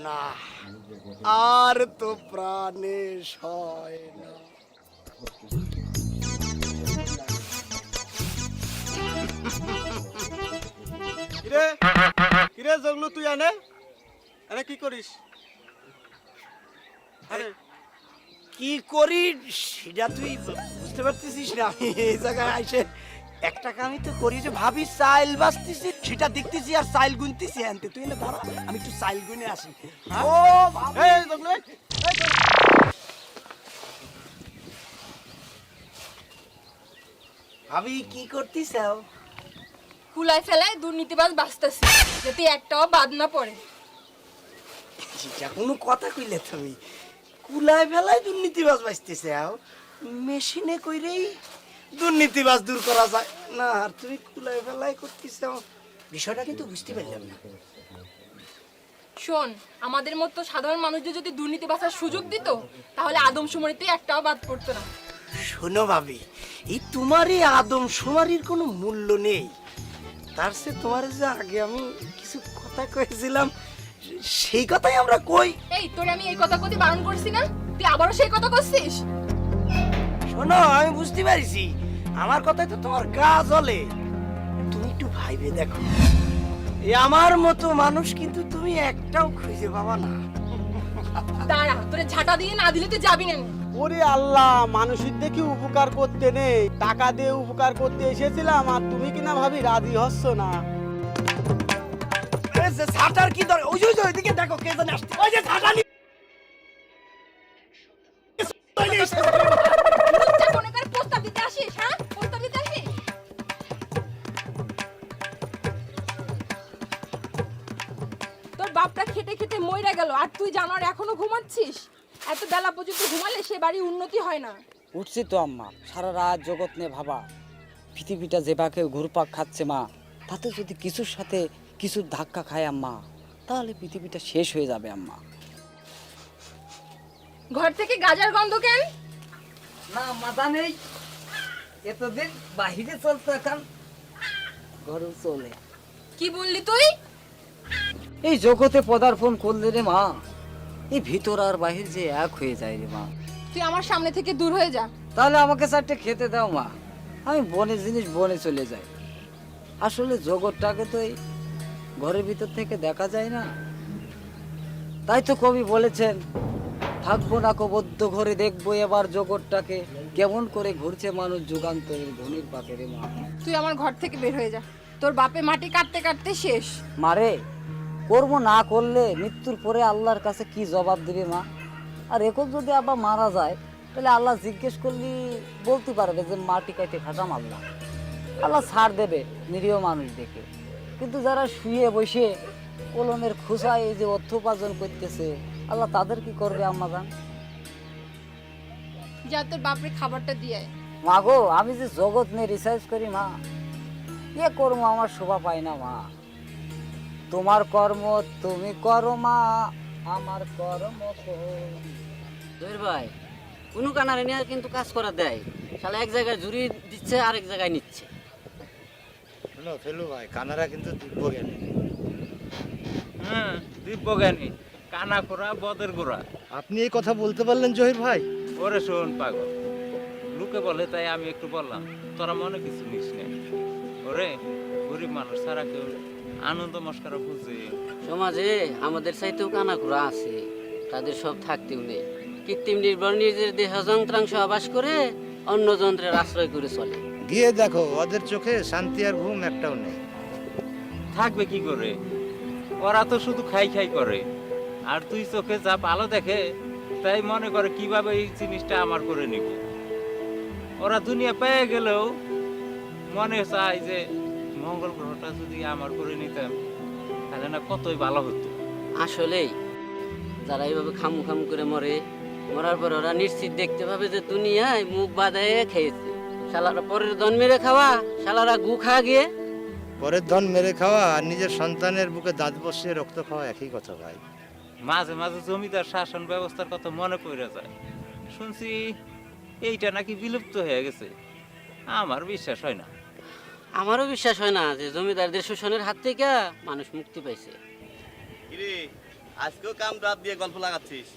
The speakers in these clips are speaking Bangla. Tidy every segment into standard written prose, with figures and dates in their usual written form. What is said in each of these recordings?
না, আর তো প্রাণে সয় না। কিরে কিরে জগলু, তুই এনে এনে কি করিস? আরে কি করি সেটা তুই বুঝতে পারতেছিস না? আমি এই জায়গায় আইসে একটা কামই তো করি, যে ভাবি চাইল বাঁচতেছি সেটা দেখতেছি আর চাইল গুনতেছি। আনতে তুই না দাঁড়া, আমি একটু চাইল গুনে আসি। হ্যাঁ? ও ভাবি, এই জগলু, এই জগলু। ভাবি কি করতিস? কুলাই ফেলায় দুর্নীতিবাজ বাঁচতেছে, যাতে একটাও বাদ না পড়ে। এটা কোনো কথা কইলে তুমি? কুলায় ফেলায় দুর্নীতিবাজ বাঁচতেছে, মেশিনে কইরেই দুর্নীতিবাজ দূর করা যায় না, আর তুমি কুলায় ফেলায় করতেছ। বিষয়টা কিন্তু বুঝতে পারলাম না। শোন, আমাদের মতো সাধারণ মানুষদের যদি দুর্নীতি বাঁচার সুযোগ দিত, তাহলে আদমশুমারিতে একটাও বাদ পড়তো না। শোনো ভাবি, এই তোমার এই আদমশুমারির কোনো মূল্য নেই। তার চেয়ে তোমার যে আগে আমি কিছু কথা কয়েছিলাম, সেই কথাই আমরা কই। এই, তোরে আমি এই কথা কইতে বারণ করছি না? তুই আবারও সেই কথা করছিস? শোনো, আমি বুঝতে পারিছি আমার কথাই তো তোমার গা জ্বলে। তুমি একটু ভাইবে দেখো, এই আমার মতো মানুষ কিন্তু তুমি একটাও খুঁজে পাবা না। দাঁড়া, তোরে ঝাঁটা দিয়ে না দিলে তুই যাবি না। ওরে আল্লাহ, মানুষের দেখি উপকার করতে নেই, টাকা দিয়ে উপকার করতে এসেছিলাম, আর তুমি কিনা ভাবি রাজি হচ্ছ না। এই যে ছাটার কি দরকার? ওই যে ওইদিকে দেখো কে জানে আসছে। ওই যে ছাটা নিয়ে লুচ্চা কোনেকার প্রস্তাব দিতে আসিস, হ্যাঁ? প্রস্তাব দিতে আসিস? তোর বাপটা খেটে খেটে মইরা গেল, আর তুই জানোয়ার এখনো ঘুমাচ্ছিস? এত বেলা পর্যন্ত ঘুমালে সে বাড়ি উন্নতি হয় না। উঠছি তো আম্মা, সারা রাত জগৎ নিয়ে ভাবা। পৃথিবীটা যেভাবে ঘুরপাক খাচ্ছে মা, তাতে যদি কিছুর সাথে কিছু ধাক্কা খায় আম্মা, তাহলে পৃথিবীটা শেষ হয়ে যাবে আম্মা। ঘর থেকে গাজার গন্ধ কেন? না মাথা নেই, এতদিন বাহিরে চলতো, এখন ঘরে চলে। কি বললি তুই? এই জগতে পদার্পণ করলে রে মা, এই ভিতর আর বাহির যে এক হয়ে যায় রে মা। তুই আমার সামনে থেকে দূর হয়ে যা। তাহলে আমাকে চারটে খেতে দাও মা, আমি বনের জিনিস বনে চলে যাই। আসলে জগৎটাকে তো এই ঘরের ভিতর থেকে দেখা যায় না। তাই তো কবি বলেছেন, থাকবো না কবদ্ধ ঘরে, দেখবো এবার জগৎটাকে কেমন করে ঘুরছে মানুষ যুগান্তরের ঘনির পাকে রে মা। তুই আমার ঘর থেকে বের হয়ে যা। তোর বাপে মাটি কাটতে কাটতে শেষ। মারে, কর্ম না করলে মৃত্যুর পরে আল্লাহর কাছে কি জবাব দিবে মা? আর এখন যদি আবার মারা যায়, তাহলে আল্লাহ জিজ্ঞেস করলি বলতে পারবে যে মাটি কাটে খাটাম আল্লাহ। আল্লাহ ছাড় দেবে নিরীহ মানুষ দেখে। কিন্তু যারা শুয়ে বসে কলমের খোসায় এই যে অর্থ উপার্জন করতেছে, আল্লাহ তাদের কি করবে আম্মা জান? যা তোর বাপরে খাবারটা দিয়ে আয়। মা গো, আমি যে জগৎ নিয়ে রিসার্চ করি মা, এ কর্ম আমার শোভা পায় না মা। তোমার কর্ম তুমি করো মা, আমার কর্ম জহির ভাই, কোনো কানারে নিয়ে কিন্তু কাজ করা দেয়, শালা এক জায়গায় ঝুড়ি দিচ্ছে আরেক জায়গায় নিচ্ছে। শোনো ফেলু ভাই, কানারা কিন্তু দিব্যজ্ঞানী। হ্যাঁ, দিব্যজ্ঞানী, কানা খোরা বদের গোড়া। আপনি এই কথা বলতে পারলেন জহির ভাই? ওরে শোন পাগল, লোকে বলে তাই আমি একটু বললাম, তোরা মনে কিছু নিস না। ওরে, গরিব মানুষ ছাড়া কেউ আনন্দ মস্করা বুঝে? সমাজে আমাদের চাইতেও কানা ঘোড়া আছে, তাদের সব থাকতেও নেই। কৃত্রিম নির্ভর নিজের দেহ যন্ত্রাংশ আবাস করে অন্য যন্ত্রের আশ্রয় করে চলে। গিয়ে দেখো, ওদের চোখে শান্তি আর ঘুম একটাও নেই। থাকবে কি করে? ওরা তো শুধু খাই খাই করে, আর তুই চোখে যা ভালো দেখে তাই মনে করে কিভাবে এই জিনিসটা আমার করে নিব। ওরা দুনিয়া পেয়ে গেলেও মনে চায় যে মঙ্গল গ্রহটা যদি আমার করে নিতাম, তাহলে না কতই ভালো হতো। আসলেই যারা এইভাবে খামু খামু করে মরে, মরার পর ওরা নিশ্চিত দেখতে পাবে যে দুনিয়ায় মুখ বাঁধায় খেয়েছে। শালারা পরের ধন মেরে খাওয়া, শালারা গু খা গিয়ে। পরের ধন মেরে খাওয়া আর নিজের সন্তানের বুকে দাঁত বসিয়ে রক্ত খাওয়া একই কথা ভাই। মাঝে মাঝে জমিদার শাসন ব্যবস্থার কথা মনে পড়ে যায়। শুনছি এইটা নাকি বিলুপ্ত হয়ে গেছে। আমার বিশ্বাস হয় না। আমারও বিশ্বাস হয় না যে জমিদারদের শোষণের হাত থেকে মানুষ মুক্তি পাইছে। কিরে, আজকেও কাম রাত দিয়ে গল্প লাগাচ্ছিস?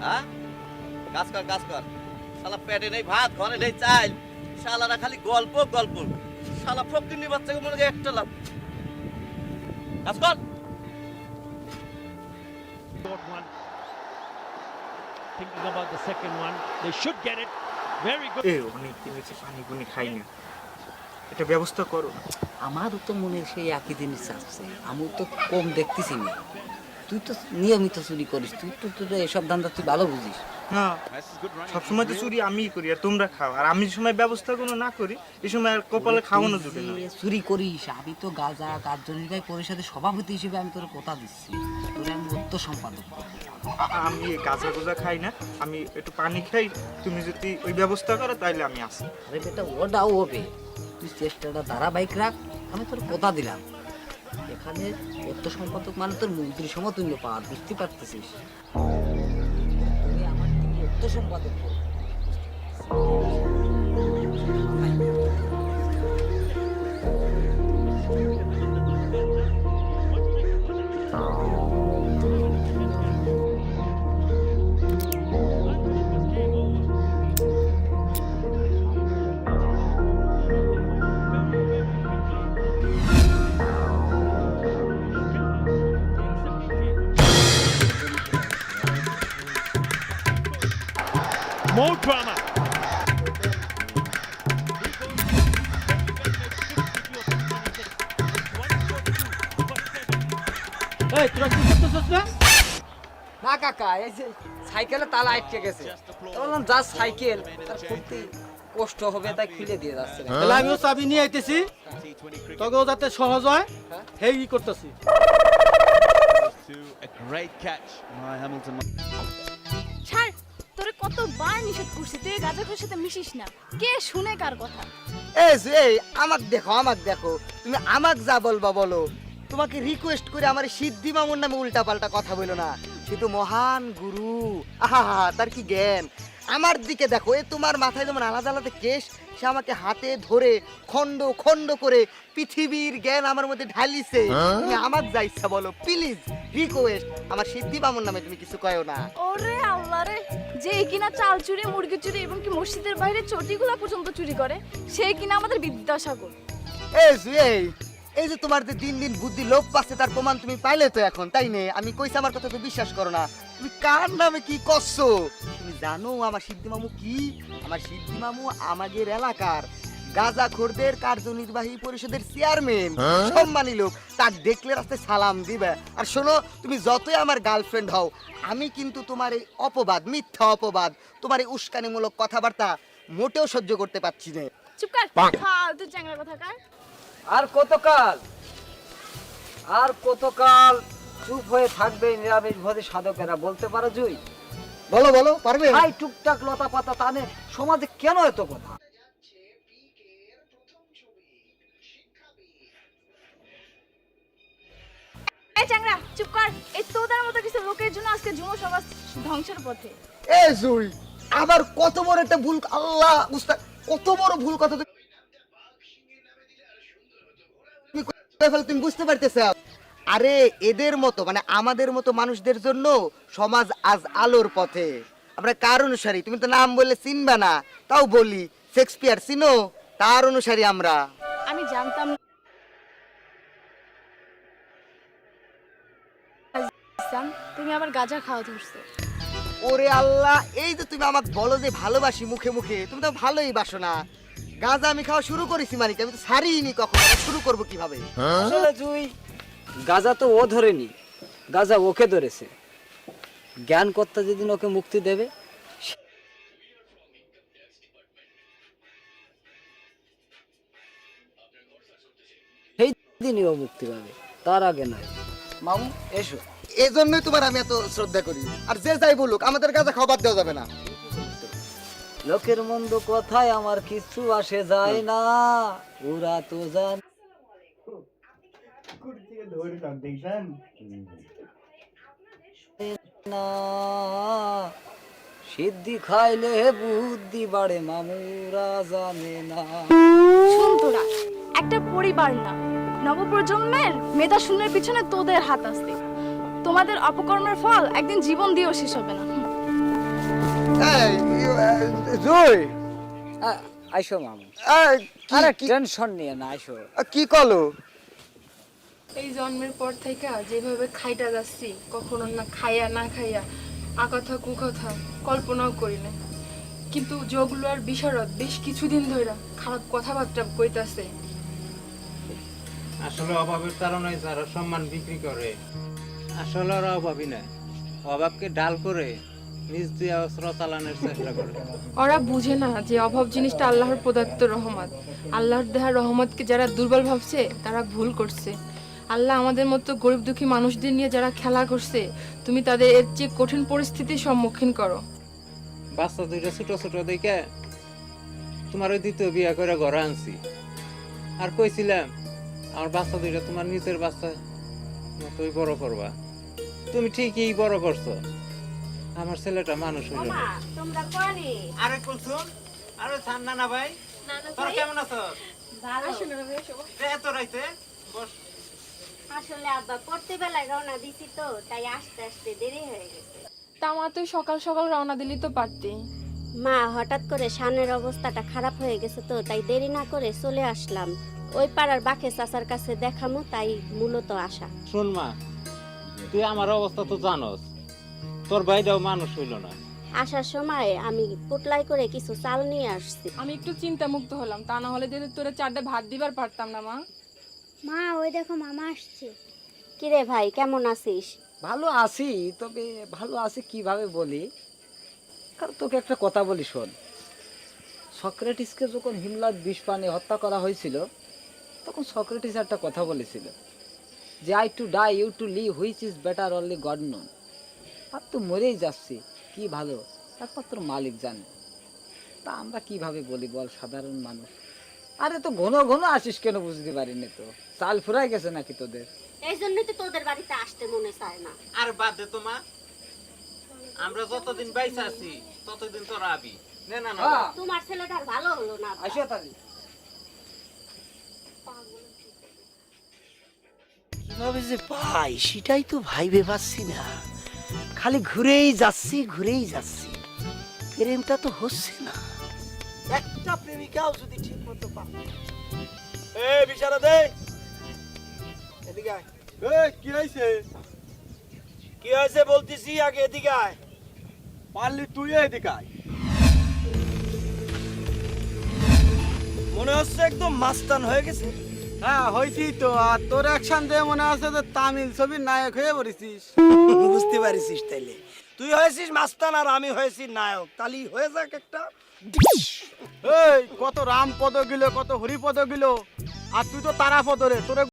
হ্যাঁ, কাজ কর কাজ কর। শালা পেটে নেই ভাত, ঘরে নেই চাল, শালারা খালি গল্প গল্প। শালা ফকিন্নি বাচ্চাকে মনে হয় একটা লাভ। কাজ কর। Short one. Thinking about the second one. They should get it. Very good. অনেক দিন হচ্ছে পানি পুনি খাই না, এটা ব্যবস্থা করো। আমারও তো মনে সেই একই জিনিস আসছে, আমি তো কম দেখতেছি না। তুই তো নিয়মিত চুরি করিস, তুই তো এসব ধান্দা তুই ভালো বুঝিস। না, সবসময় তো চুরি আমিই করি আর তোমরা খাও, আর আমি যে সময় ব্যবস্থা কোনো না করি এই সময় আর কপালে খাওয়ানো জুটে না। চুরি করিস, আমি তো গাঁজা কার্যনির্বাহী পরিষদের সভাপতি হিসেবে আমি তোর কথা দিচ্ছি, তোর আমি উত্তর সম্পাদক করবো। আমি এই গাঁজা গোজা খাই না, আমি একটু পানি খাই। তুমি যদি ওই ব্যবস্থা করো তাহলে আমি আসি। আরে বেটা, ওটাও হবে, তুই চেষ্টাটা ধারাবাহিক রাখ, আমি তোর কথা দিলাম। এখানে উত্তর সম্পাদক মানে তোর মন্ত্রী সমতুল্য পাওয়ার, বুঝতে পারতেছিস? তুমি আমার থেকে উত্তর সম্পাদক করো। More drama. এই তোরা কি করতেছিস না? না কাকা, এই যে সাইকেলে তালা আটকে গেছে, বললাম যা সাইকেল তার খুলতে কষ্ট হবে তাই খুলে দিয়ে যাচ্ছে। তাহলে আমিও চাবি নিয়ে আইতেছি, তোকেও যাতে সহজ হয় হেই করতেছি। ছাড়, তোরে কতবার নিষেধ করছি তুই এই গাঁজাখোরের সাথে মিশিস না। কে শুনে কার কথা? এই আমাক দেখো, তুমি আমাক যা বলবা বলো। তোমাকে রিকোয়েস্ট করে আমার সিদ্ধি মামুর নামে উল্টা পাল্টা কথা বলো না। সে তো মহান গুরু, আহা তার কি জ্ঞান। আমার দিকে দেখো, এ তোমার মাথায় যেমন আলাদা আলাদা কেশ, সে আমাকে হাতে ধরে খন্ড খন্ড করে পৃথিবীর জ্ঞান আমার মধ্যে ঢালিছে। তুমি আমার যা ইচ্ছা বলো, প্লিজ রিকোয়েস্ট, আমার সিদ্ধি মামুর নামে তুমি কিছু কয়ো না। ওরে আল্লাহ রে, যে কিনা চাল চুরি, মুরগি চুরি এবং কি মসজিদের বাইরে চটিগুলা পর্যন্ত চুরি করে, সেই কিনা আমাদের বিদ্যাসাগর। এই যে তোমার যে দিন দিন বুদ্ধি লোপ পাচ্ছে, তার প্রমাণ তুমি পাইলে তো এখন, তাই নে? আমি কইছি আমার কথা তো বিশ্বাস করো না। তুমি কার নামে কি করছো? তুমি জানো আমার সিদ্ধি মামু কি? আমার সিদ্ধি মামু আমাদের এলাকার গাঁজাখোরদের কার্যনির্বাহী পরিষদের চেয়ারম্যান, সম্মানী লোক। তার দেখলে রাস্তায় সালাম দিবে। আর শোনো, তুমি যতই আমার গার্লফ্রেন্ড হও, আমি কিন্তু তোমার এই অপবাদ, মিথ্যা অপবাদ, তোমার এই উস্কানিমূলক কথাবার্তা মোটেও সহ্য করতে পারছি না। চুপ কর, ফালতু চ্যাংড়া কথা কার। আর কতকাল চুপ হয়ে থাকবে নিরামিষ ভোজী সাধকেরা, বলতে পারো জুই? বলো বলো, পারবে? ভাই টুকটাক লতা পাতা টানে সমাজে কেন এত কথা? এই চ্যাংড়া চুপ কর। এই তোদের মতো কিছু লোকের জন্য আজকে যুব সমাজ ধ্বংসের পথে। এ জুই, আবার কত বড় একটা ভুল, আল্লাহ উস্তাদ, কত বড় ভুল কথা তুমি বুঝতে পারতেছ? আরে এদের মতো মানে আমাদের মতো মানুষদের জন্য সমাজ আজ আলোর পথে। আমরা কার অনুসারী? তুমি তো নাম বললে চিনবা না, তাও বলি, শেক্সপিয়ার চিনো? তার অনুসারী আমরা। আমি জানতাম তুমি আবার গাঁজা খাওয়া ধরছো। ওরে আল্লাহ, এই যে তুমি আমাকে বলো যে ভালোবাসি মুখে মুখে, তুমি তো ভালোই বাসো না। গাঁজা আমি খাওয়া শুরু করেছি মানে কি? আমি তো ছাড়িনি কখনো, শুরু করবো কিভাবে? আসলে জুই, গাঁজা তো ও ধরেনি, গাঁজা ওকে ধরেছে। জ্ঞান কর্তা যেদিন ওকে মুক্তি দেবে, সেই দিনই ও মুক্তি পাবে, তার আগে নয়। মামু এসো। এজন্যই তোমার আমি এত শ্রদ্ধা করি। আর যে যাই বলুক, আমাদের গাঁজা খাওয়া বাদ দেওয়া যাবে না। লোকের মন্দ কথায় আমার কিছু আসে যায় না, ওরা তো জান না। সিদ্ধি খাইলে বুদ্ধি বাড়ে, মামুরা জানে না। শুন তোরা, একটা পরিবার না, নবপ্রজন্মের মেধা শূন্যের পিছনে তোদের হাত আছে। তোমার তোমাদের অপকর্মের ফল একদিন জীবন দিয়েও শেষ হবে না। জয় আইসো মামু, আরে টেনশন নিয়ে না, আইসো। কি কলো? এই জন্মের পর থেকে যেভাবে খাইটা যাচ্ছি, কখনো না খাইয়া না খাইয়া আকথা কুকথা কল্পনাও করি না, কিন্তু যেগুলো আর বিশারদ বেশ কিছুদিন ধরে খারাপ কথাবার্তা কইতাছে। আসলে অভাবের কারণে যারা সম্মান বিক্রি করে, আসলে ওরা অভাবী না, অভাবকে ঢাল করে নিজ দিয়ে অস্ত্র চালানোর চেষ্টা করে। ওরা বুঝে না যে অভাব জিনিসটা আল্লাহর প্রদত্ত রহমত। আল্লাহর দেহা রহমতকে যারা দুর্বল ভাবছে তারা ভুল করছে। আল্লাহ আমাদের মতো গরিব দুঃখী মানুষদের নিয়ে যারা খেলা করছে, তুমি তাদের এর চেয়ে কঠিন পরিস্থিতির সম্মুখীন করো। বাচ্চা দুইটা ছোট ছোট দেখে তোমার ওই দ্বিতীয় বিয়ে করে ঘরে আনছি, আর কইছিলাম আমার বাচ্চা দুইটা তোমার নিজের বাচ্চা মতোই বড় করবা। তুমি ঠিকই বড় করছো, আমার ছেলেটা মানুষ হইল না। তোমরা কোনি? আরে কুলসুম, আরে সান্না না ভাই, তোরা কেমন আছো? ভালো। এত রাইতে বস। আসলে আব্বা পড়তে বেলায় রওনা দিছি তো, তাই আসতে আসতে দেরি হয়ে গেছে। তামা তুই সকাল সকাল রওনা দিলি তো পারতি। মা হঠাৎ করে শানের অবস্থাটা খারাপ হয়ে গেছে তো, তাই দেরি না করে চলে আসলাম। ওই পাড়ার বাকে চাচার কাছে দেখামো, তাই মূলত আসা। শোন মা, তুই আমার অবস্থা তো জানোস, তোর ভাইটাও মানুষ হইল না। আসার সময় আমি পুটলাই করে কিছু চাল নিয়ে আসছি। আমি একটু চিন্তা মুক্ত হলাম, তা না হলে যদি তোরে চারটে ভাত দিবার পারতাম না। মা, মা ওই দেখো মামা আসছে। কিরে ভাই, কেমন আছিস? ভালো আছি, তবে ভালো আছি কিভাবে বলি, কারণ তোকে একটা কথা বলি শোন। সক্রেটিসকে যখন হিমলাদ বিষ পানে হত্যা করা হয়েছিল, তখন সক্রেটিস একটা কথা বলেছিল যে I to die you to live, which is better only God known. আর তো মরেই যাচ্ছি, কি ভালো একমাত্র মালিক জানে। তা আমরা কিভাবে বলি বল সাধারণ মানুষ? আরে তো ঘন ঘন আসিস কেন বুঝতে পারিনি তো, চাল ফুরাই গেছে নাকি তোদের? এই জন্যই তো তোদের বাড়িতে আসতে মনে চায় না। আর বাদ দে তো মা, আমরা যতদিন বাইসা আছি ততদিন তো রাবি না না না। তোমার ছেলেটার ভালো হলো না। আসো তাহলে। কিভাবে যে পাই সেটাই তো ভাইবে পাচ্ছি না, খালি ঘুরেই যাচ্ছি ঘুরেই যাচ্ছি, প্রেমটা তো হচ্ছে না। একটা প্রেমিকাও যদি ঠিক মতো পাও। এই বিশারা দে, এদিকে আয়। কি হয়েছে? কি হয়েছে বলতেছি, আগে এদিকে আয়। পারলি তুই এদিকে আয়। মনে হচ্ছে একদম মাস্তান হয়ে গেছে। হ্যাঁ হয়েছি তো। আর তোর অ্যাকশন দিয়ে মনে আছে যে তামিল ছবির নায়ক হয়ে পড়েছিস। বুঝতে পারিস তাইলে, তুই হয়েছিস মাস্তান আর আমি হয়েছি নায়ক, তালি হয়ে যাক একটা। এই কত রাম পদ গিলো, কত হরি পদ গিলো, আর তুই তো তারা পদ রে। তোরে